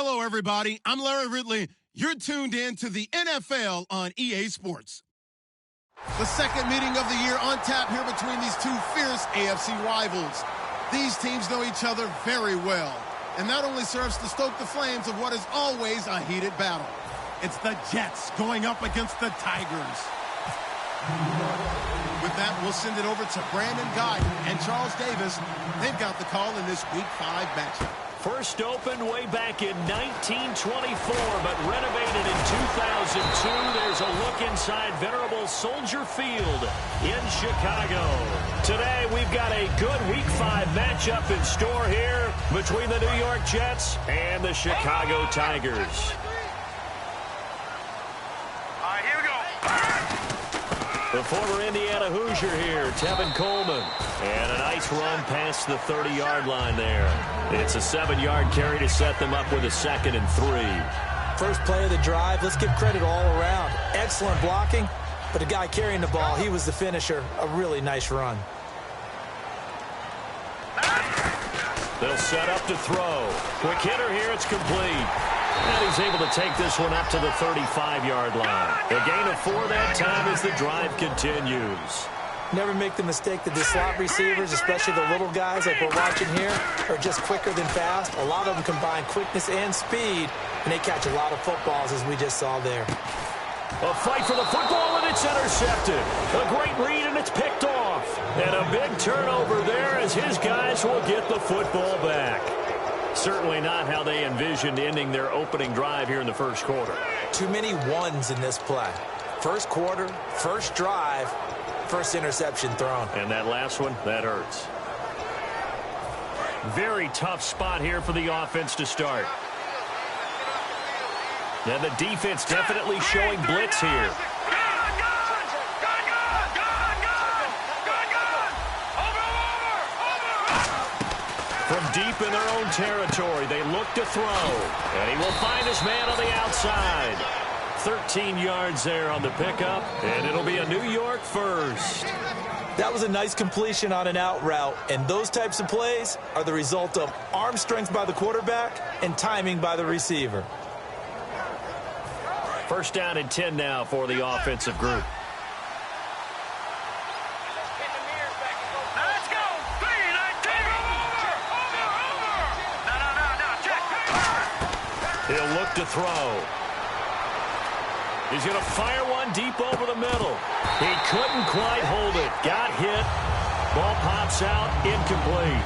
Hello, everybody. I'm Larry Ridley. You're tuned in to the NFL on EA Sports. The second meeting of the year on tap here between these two fierce AFC rivals. These teams know each other very well, and that only serves to stoke the flames of what is always a heated battle. It's the Jets going up against the Tigers. With that, we'll send it over to Brandon Guyton and Charles Davis. They've got the call in this Week 5 matchup. First opened way back in 1924, but renovated in 2002. There's a look inside venerable Soldier Field in Chicago. Today, we've got a good Week 5 matchup in store here between the New York Jets and the Chicago Tigers. The former Indiana Hoosier here, Tevin Coleman. And a nice run past the 30-yard line there. It's a 7-yard carry to set them up with a 2nd and 3. First play of the drive, let's give credit all around. Excellent blocking, but the guy carrying the ball, he was the finisher. A really nice run. They'll set up to throw. Quick hitter here, it's complete. And he's able to take this one up to the 35-yard line. A gain of 4 that time as the drive continues. Never make the mistake that the slot receivers, especially the little guys like we're watching here, are just quicker than fast. A lot of them combine quickness and speed, and they catch a lot of footballs, as we just saw there. A fight for the football, and it's intercepted. A great read, and it's picked off. And a big turnover there as his guys will get the football back. Certainly not how they envisioned ending their opening drive here in the first quarter. Too many ones in this play. First quarter, first drive, first interception thrown. And that last one, that hurts. Very tough spot here for the offense to start. And the defense definitely showing blitz here. From deep in their own territory, they look to throw. And he will find his man on the outside. 13 yards there on the pickup, and it'll be a New York first. That was a nice completion on an out route, and those types of plays are the result of arm strength by the quarterback and timing by the receiver. First down and 10 now for the offensive group. He'll look to throw. He's going to fire one deep over the middle. He couldn't quite hold it. Got hit. Ball pops out. Incomplete.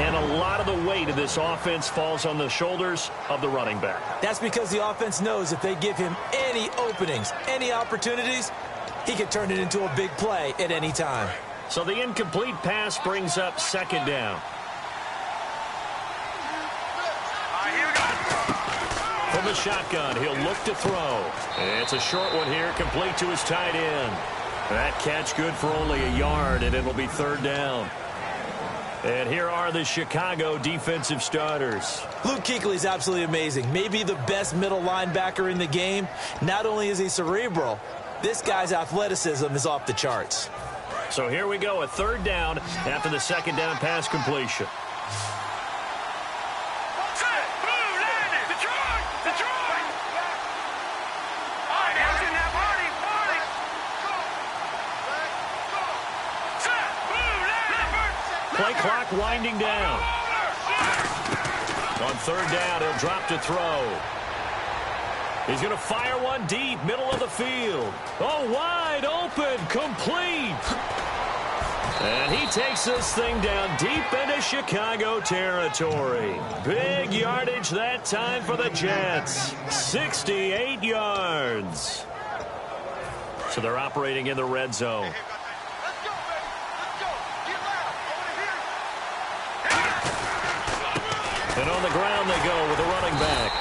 And a lot of the weight of this offense falls on the shoulders of the running back. That's because the offense knows if they give him any openings, any opportunities, he can turn it into a big play at any time. So the incomplete pass brings up 2nd down. From the shotgun, he'll look to throw. It's a short one here, complete to his tight end. That catch good for only a yard, and it'll be 3rd down. And here are the Chicago defensive starters. Luke Kuechly is absolutely amazing. Maybe the best middle linebacker in the game. Not only is he cerebral, this guy's athleticism is off the charts. So here we go, a 3rd down after the 2nd down pass completion. Play clock winding down. On 3rd down, he'll drop to throw. He's going to fire one deep, middle of the field. Oh, wide open, complete. And he takes this thing down deep into Chicago territory. Big yardage that time for the Jets. 68 yards. So they're operating in the red zone. And on the ground they go with the running back.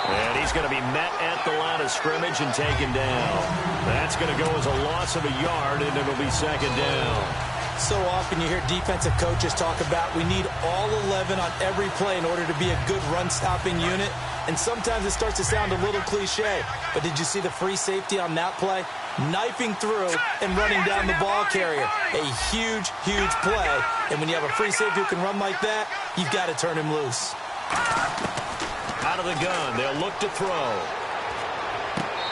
And he's going to be met at the line of scrimmage and taken down. That's going to go as a loss of a yard, and it'll be 2nd down. So often you hear defensive coaches talk about we need all 11 on every play in order to be a good run-stopping unit. And sometimes it starts to sound a little cliche. But did you see the free safety on that play? Knifing through and running down the ball carrier. A huge, huge play. And when you have a free safety who can run like that, you've got to turn him loose. out of the gun. They'll look to throw.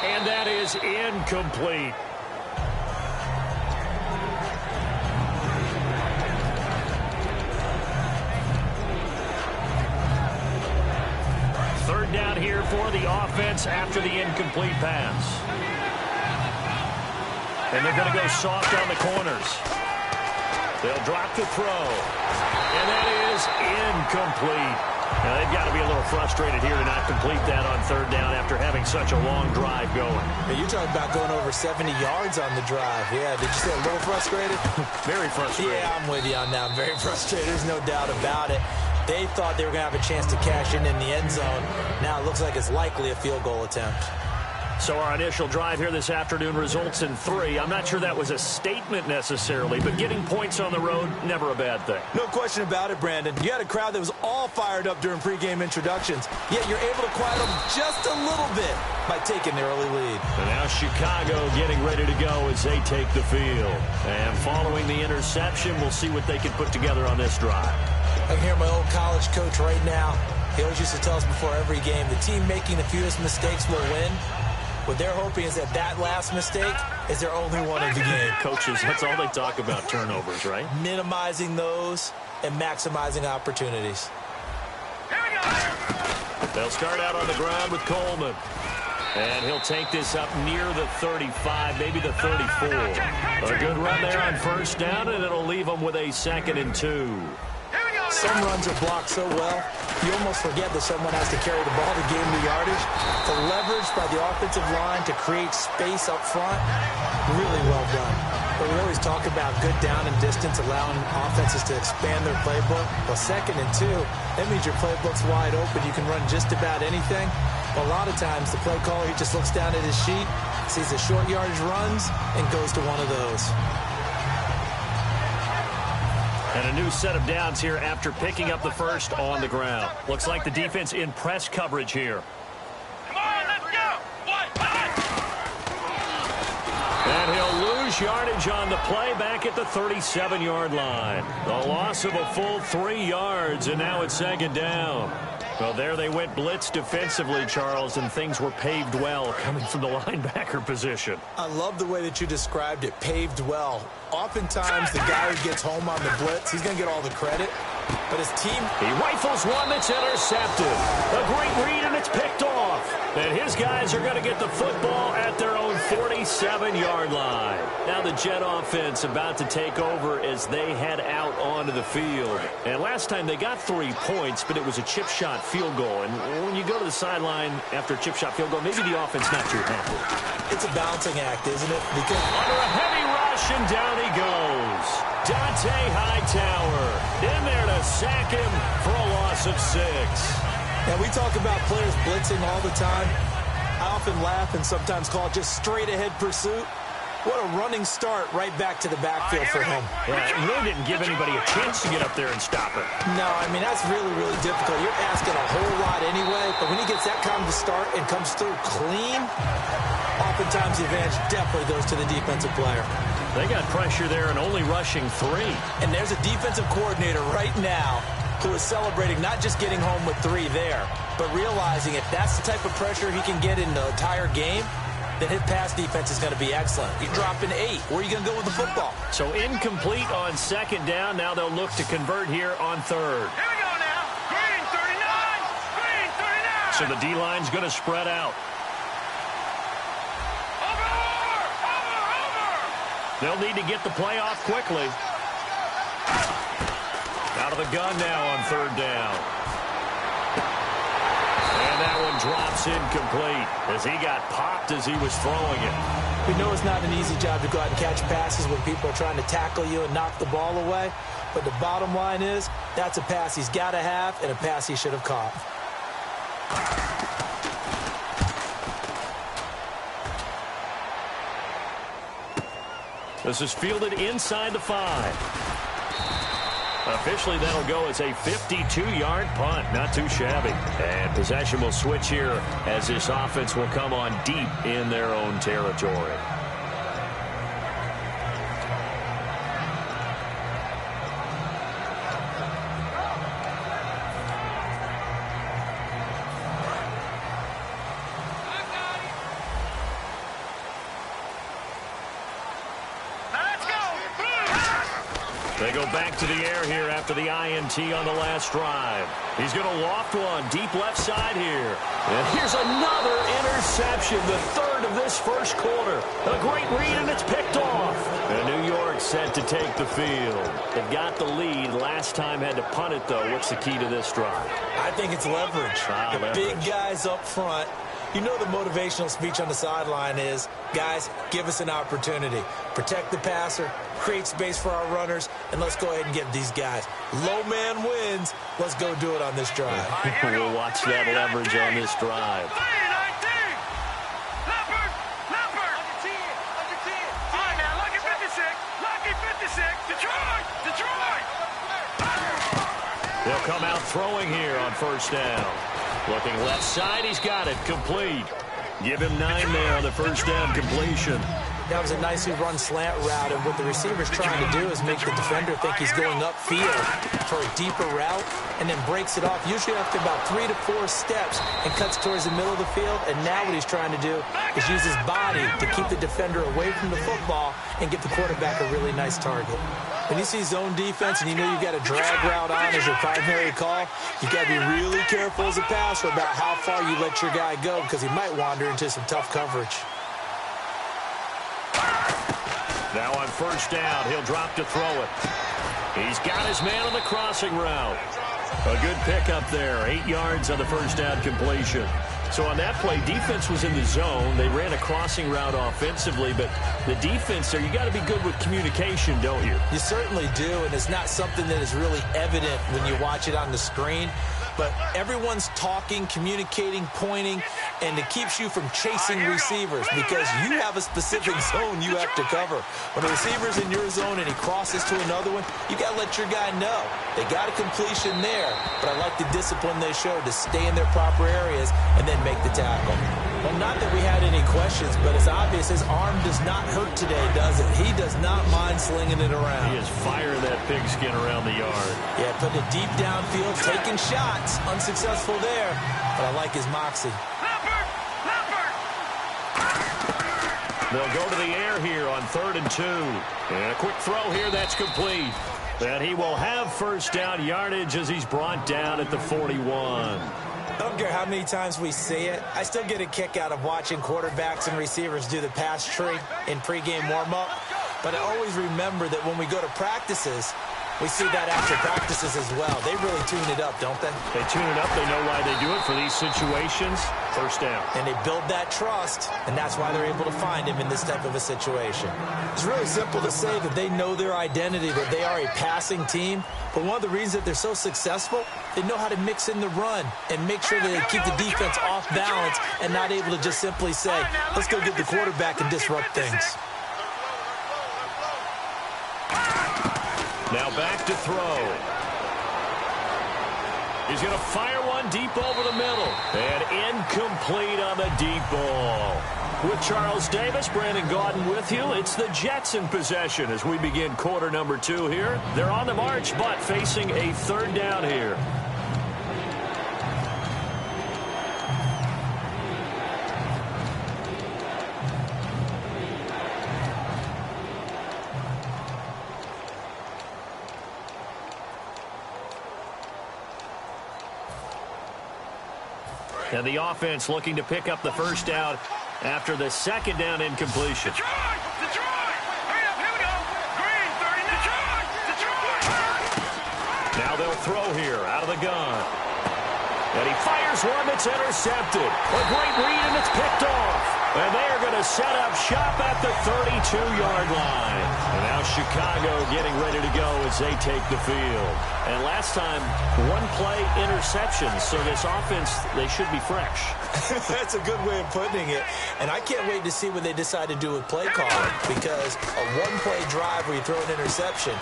And that is incomplete. Third down here for the offense after the incomplete pass. And they're going to go soft on the corners. They'll drop to throw. And that is incomplete. Now, they've got to be a little frustrated here to not complete that on third down after having such a long drive going. Hey, you're talking about going over 70 yards on the drive. Yeah, did you say a little frustrated? Very frustrated. Yeah, I'm with you on that. I'm very frustrated. There's no doubt about it. They thought they were going to have a chance to cash in the end zone. Now it looks like it's likely a field goal attempt. So our initial drive here this afternoon results in 3. I'm not sure that was a statement necessarily, but getting points on the road, never a bad thing. No question about it, Brandon. You had a crowd that was all fired up during pregame introductions, yet you're able to quiet them just a little bit by taking the early lead. And now Chicago getting ready to go as they take the field. And following the interception, we'll see what they can put together on this drive. I can hear my old college coach right now. He always used to tell us before every game, the team making the fewest mistakes will win. What they're hoping is that last mistake is their only one of the game. Coaches, that's all they talk about, turnovers, right? Minimizing those and maximizing opportunities. They'll start out on the ground with Coleman. And he'll take this up near the 35, maybe the 34. A good run there on first down, and it'll leave them with a 2nd and 2. Some runs are blocked so well, you almost forget that someone has to carry the ball to gain the yardage. The leverage by the offensive line to create space up front, really well done. But we always talk about good down and distance, allowing offenses to expand their playbook. Well, 2nd and 2, that means your playbook's wide open. You can run just about anything. But a lot of times, the play caller, he just looks down at his sheet, sees the short yardage runs, and goes to one of those. And a new set of downs here after picking up the first on the ground. Looks like the defense in press coverage here. Come on, let's go! And he'll lose yardage on the play back at the 37-yard line. The loss of a full 3 yards, and now it's 2nd down. Well, there they went blitz defensively, Charles, and things were paved well coming from the linebacker position. I love the way that you described it, paved well. Oftentimes, the guy who gets home on the blitz, he's going to get all the credit. But his team... He rifles one that's intercepted. A great read, and it's picked off. And his guys are going to get the football at their own 47-yard line. Now the Jet offense about to take over as they head out onto the field. And last time they got 3 points, but it was a chip shot field goal. And when you go to the sideline after a chip shot field goal, maybe the offense not too happy. It's a balancing act, isn't it? Because under a heavy rush, and down he goes. Dante Hightower in there to sack him for a loss of 6. Now, we talk about players blitzing all the time. I often laugh and sometimes call it just straight-ahead pursuit. What a running start right back to the backfield for him. Yeah, he really didn't give anybody a chance to get up there and stop it. No, I mean, that's really, really difficult. You're asking a whole lot anyway, but when he gets that kind of a start and comes through clean, oftentimes the advantage definitely goes to the defensive player. They got pressure there and only rushing 3. And there's a defensive coordinator right now who is celebrating not just getting home with 3 there, but realizing if that's the type of pressure he can get in the entire game, then his pass defense is going to be excellent. You're dropping 8. Where are you going to go with the football? So incomplete on 2nd down. Now they'll look to convert here on 3rd. Here we go now. Green 39. Green 39. So the D-line's going to spread out. They'll need to get the play off quickly. Out of the gun now on 3rd down. And that one drops incomplete as he got popped as he was throwing it. We know it's not an easy job to go out and catch passes when people are trying to tackle you and knock the ball away. But the bottom line is, that's a pass he's got to have and a pass he should have caught. This is fielded inside the 5. Officially, that'll go as a 52-yard punt. Not too shabby. And possession will switch here as this offense will come on deep in their own territory. They go back to the air here after the INT on the last drive. He's going to loft one deep left side here. And here's another interception, the third of this first quarter. A great read, and it's picked off. And New York set to take the field. They've got the lead. Last time had to punt it, though. What's the key to this drive? I think it's leverage. The big guys up front. You know the motivational speech on the sideline is, guys, give us an opportunity. Protect the passer, create space for our runners, and let's go ahead and get these guys. Low man wins. Let's go do it on this drive. We'll watch that leverage on this drive. They'll come out throwing here on first down. Looking left side, he's got it, complete. Give him 9 there on the first down completion. That was a nicely run slant route, and what the receiver's trying to do is make the defender think he's going upfield for a deeper route, and then breaks it off, usually after about 3 to 4 steps, and cuts towards the middle of the field. And now what he's trying to do is use his body to keep the defender away from the football and give the quarterback a really nice target. When you see zone defense and you know you've got a drag route on as your primary call, you got to be really careful as a passer about how far you let your guy go, because he might wander into some tough coverage. Now on first down, he'll drop to throw it. He's got his man on the crossing route. A good pickup there, 8 yards on the first down completion. So on that play, defense was in the zone. They ran a crossing route offensively, but the defense there, you got to be good with communication, don't you? You certainly do, and it's not something that is really evident when you watch it on the screen. But everyone's talking, communicating, pointing, and it keeps you from chasing receivers because you have a specific zone you have to cover. When a receiver's in your zone and he crosses to another one, you got to let your guy know. They got a completion there, but I like the discipline they showed to stay in their proper areas and then make the tackle. Well, not that we had any questions, but it's obvious his arm does not hurt today, does it? He does not mind slinging it around. He is firing that pigskin around the yard. Yeah, putting it deep downfield, taking shots. Unsuccessful there, but I like his moxie. They'll go to the air here on 3rd and 2. And a quick throw here, that's complete. And he will have first down yardage as he's brought down at the 41. I don't care how many times we see it. I still get a kick out of watching quarterbacks and receivers do the pass tree in pregame warm-up. But I always remember that when we go to practices, we see that after practices as well. They really tune it up, don't they? They tune it up. They know why they do it for these situations. First down. And they build that trust, and that's why they're able to find him in this type of a situation. It's really simple to say that they know their identity, that they are a passing team. But one of the reasons that they're so successful, they know how to mix in the run and make sure that they keep the defense off balance and not able to just simply say, let's go get the quarterback and disrupt things. Now back to throw. He's going to fire one deep over the middle. And incomplete on the deep ball. With Charles Davis, Brandon Gaudin with you. It's the Jets in possession as we begin quarter number 2 here. They're on the march, but facing a 3rd down here. And the offense looking to pick up the first down after the 2nd down incompletion. Now they'll throw here out of the gun. And he fires one that's intercepted. A great read, and it's picked off. And they are going to set up shop at the 32-yard line. And now Chicago getting ready to go as they take the field. And last time, 1-play interception. So this offense, they should be fresh. That's a good way of putting it. And I can't wait to see what they decide to do with play calling. Because a 1-play drive where you throw an interception,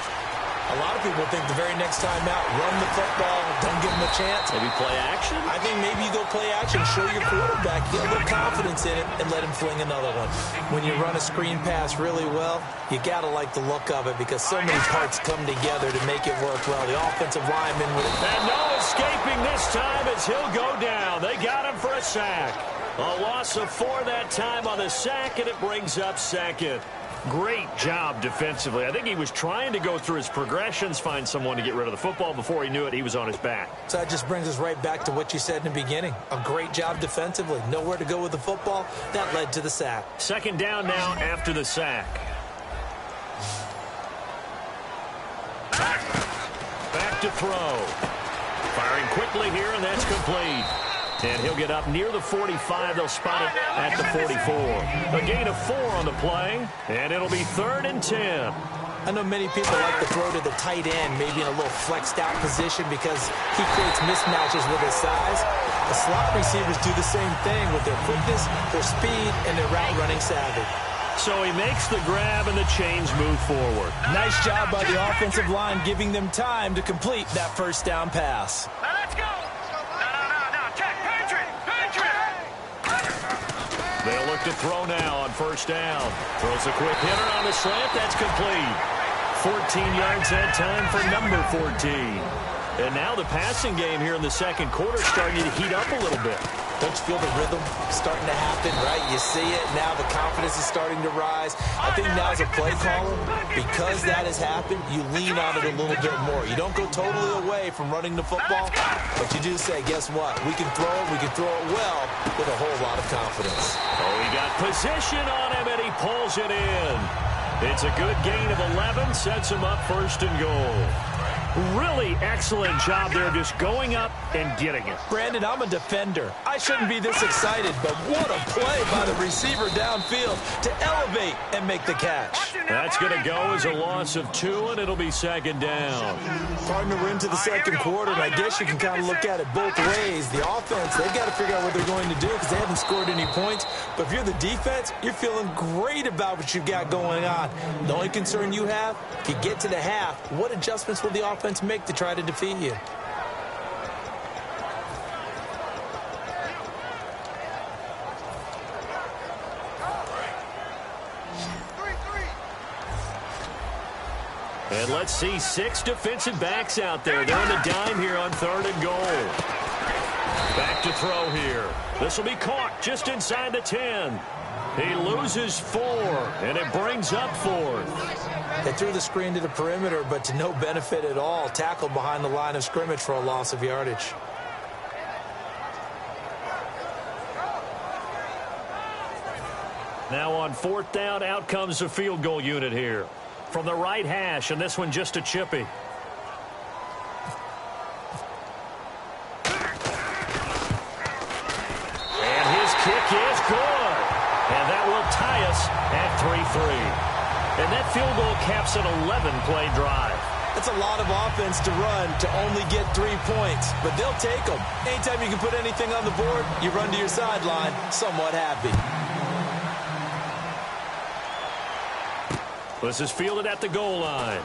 a lot of people think the very next time out, run the football, don't give them a chance. Maybe play action? I think maybe you go play action, show your quarterback, get a little confidence in it, and let him fling another one. When you run a screen pass really well, you got to like the look of it because so many parts come together to make it work well. The offensive lineman with it. And no escaping this time as he'll go down. They got him for a sack. A loss of 4 that time on the sack, and it brings up 2nd. Great job defensively. I think he was trying to go through his progressions, find someone to get rid of the football. Before he knew it, he was on his back. So that just brings us right back to what you said in the beginning. A great job defensively. Nowhere to go with the football. That led to the sack. Second down now after the sack. Back to throw. Firing quickly here, and that's complete. And he'll get up near the 45. They'll spot it at the 44. A gain of 4 on the play, and it'll be 3rd and 10. I know many people like to throw to the tight end, maybe in a little flexed out position because he creates mismatches with his size. The slot receivers do the same thing with their quickness, their speed, and their route running savvy. So he makes the grab, and the chains move forward. Nice job by the offensive line giving them time to complete that first down pass. Now let's go. No. Check. They'll look to throw now on first down. Throws a quick hitter on the slant. That's complete. 14 yards that time for number 14. And now the passing game here in the second quarter starting to heat up a little bit. Don't you feel the rhythm starting to happen, right? You see it. Now the confidence is starting to rise. I think now as a play caller, because that has happened, you lean on it a little bit more. You don't go totally away from running the football, but you do say, guess what? We can throw it. We can throw it well with a whole lot of confidence. Oh, he got position on him, and he pulls it in. It's a good gain of 11, sets him up 1st and goal. Really excellent job there, just going up and getting it. Brandon, I'm a defender. I shouldn't be this excited, but what a play by the receiver downfield to elevate and make the catch. That's going to go as a loss of 2, and it'll be 2nd down. Partner, we're into the second quarter, and I guess you can kind of look at it both ways. The offense, they've got to figure out what they're going to do because they haven't scored any points. But if you're the defense, you're feeling great about what you've got going on. The only concern you have, if you get to the half, what adjustments will the offense make to try to defeat you? And let's see 6 defensive backs out there. They're on the dime here on 3rd and goal. Back to throw here. This will be caught just inside the 10. He loses 4, and it brings up 4th. They threw the screen to the perimeter, but to no benefit at all. Tackled behind the line of scrimmage for a loss of yardage. Now on 4th down, out comes the field goal unit here. From the right hash, and this one just a chippy. And his kick is good. And that will tie us at 3-3. And that field goal caps an 11-play drive. That's a lot of offense to run to only get 3 points, but they'll take them. Anytime you can put anything on the board, you run to your sideline somewhat happy. This is fielded at the goal line.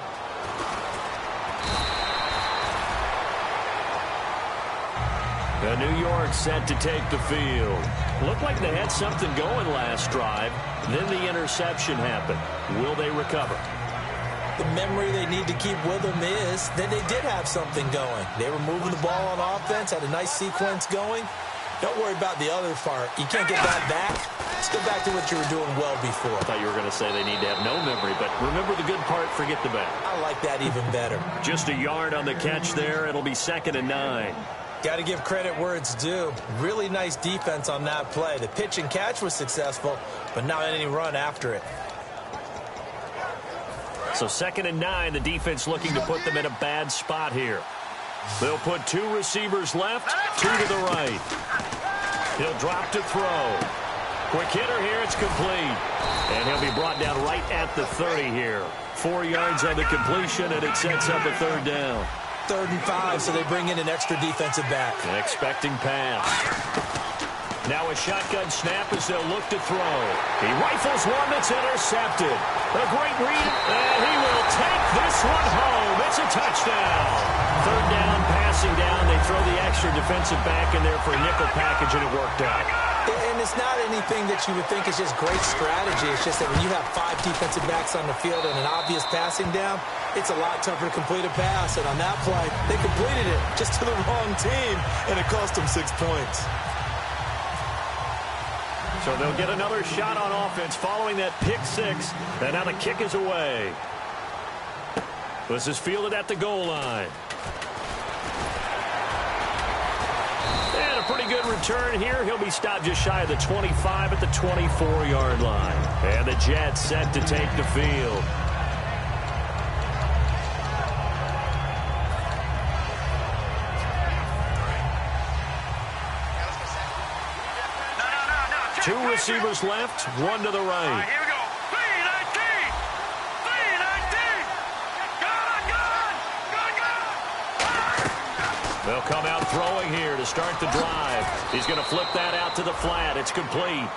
And New York set to take the field. Looked like they had something going last drive. Then the interception happened. Will they recover? The memory they need to keep with them is that they did have something going. They were moving the ball on offense, had a nice sequence going. Don't worry about the other part. You can't get that back. Let's go back to what you were doing well before. I thought you were going to say they need to have no memory, but remember the good part, forget the bad. I like that even better. Just a yard on the catch there. It'll be 2nd and 9. Got to give credit where it's due. Really nice defense on that play. The pitch and catch was successful, but not any run after it. So 2nd and 9, the defense looking to put them in a bad spot here. They'll put 2 receivers left, 2 to the right. He'll drop to throw. Quick hitter here, it's complete. And he'll be brought down right at the 30 here. 4 yards on the completion, and it sets up a 3rd down. 3rd and 5, so they bring in an extra defensive back. An expecting pass. Now a shotgun snap as they'll look to throw. He rifles one that's intercepted. A great read, and he will take this one home. It's a touchdown. 3rd down, passing down. They throw the extra defensive back in there for a nickel package, and it worked out. And it's not anything that you would think is just great strategy. It's just that when you have 5 defensive backs on the field and an obvious passing down, it's a lot tougher to complete a pass. And on that play, they completed it just to the wrong team, and it cost them 6 points. So they'll get another shot on offense following that pick six. And now the kick is away. This is fielded at the goal line. And a pretty good return here. He'll be stopped just shy of the 25 at the 24-yard line. And the Jets set to take the field. Two receivers left, one to the right. Here we go. 3-19. 3-19. Gone. They'll come out throwing here to start the drive. He's going to flip that out to the flat. It's complete.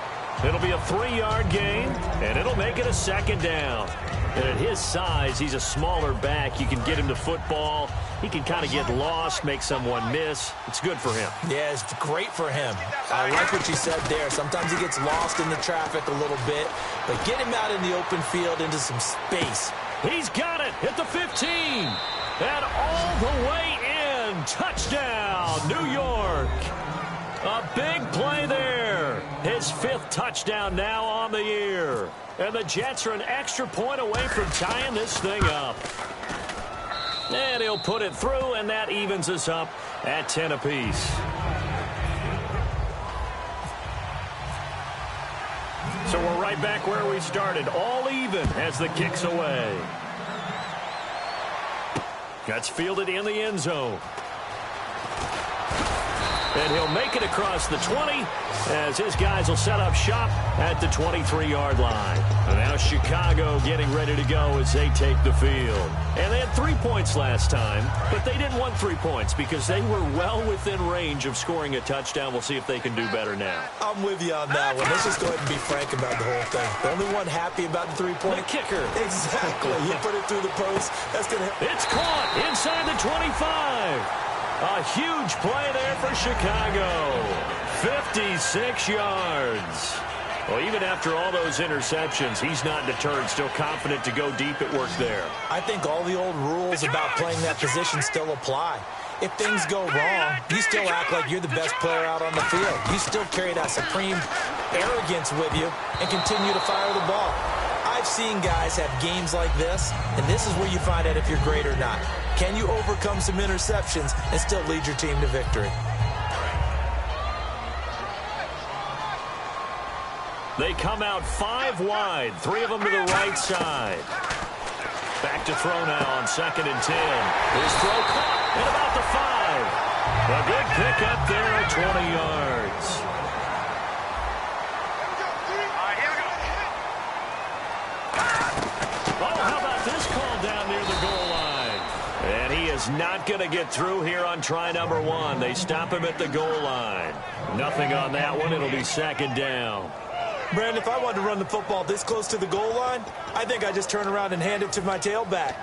It'll be a 3-yard gain, and it'll make it a second down. And at his size, he's a smaller back. You can get him to football. He can kind of get lost, make someone miss. It's good for him. Yeah, it's great for him. I like what you said there. Sometimes he gets lost in the traffic a little bit, but get him out in the open field into some space. He's got it at the 15. And all the way in. Touchdown, New York. A big play there. His 5th touchdown now on the year. And the Jets are an extra point away from tying this thing up. And he'll put it through, and that evens us up at 10 apiece. So we're right back where we started, all even as the kick's away. That's fielded in the end zone. And he'll make it across the 20 as his guys will set up shop at the 23-yard line. And now Chicago getting ready to go as they take the field. And they had 3 points last time, but they didn't want 3 points because they were well within range of scoring a touchdown. We'll see if they can do better now. I'm with you on that one. Let's just go ahead and be frank about the whole thing. The only one happy about the 3-point. The kicker. Exactly. You put it through the post. That's going to hit. It's caught inside the 25. A huge play there for Chicago. 56 yards. Well, even after all those interceptions, he's not deterred, still confident to go deep at work there. I think all the old rules about playing that position still apply. If things go wrong, you still act like you're the best player out on the field. You still carry that supreme arrogance with you and continue to fire the ball. I've seen guys have games like this, and this is where you find out if you're great or not. Can you overcome some interceptions and still lead your team to victory? They come out 5 wide, 3 of them to the right side. Back to throw now on 2nd and 10. His throw caught at about the 5. A good pick up there at 20 yards. Oh, how about this call down near the goal line? And he is not going to get through here on try number 1. They stop him at the goal line. Nothing on that one. It'll be 2nd down. Brandon, if I wanted to run the football this close to the goal line, I think I just turn around and hand it to my tailback.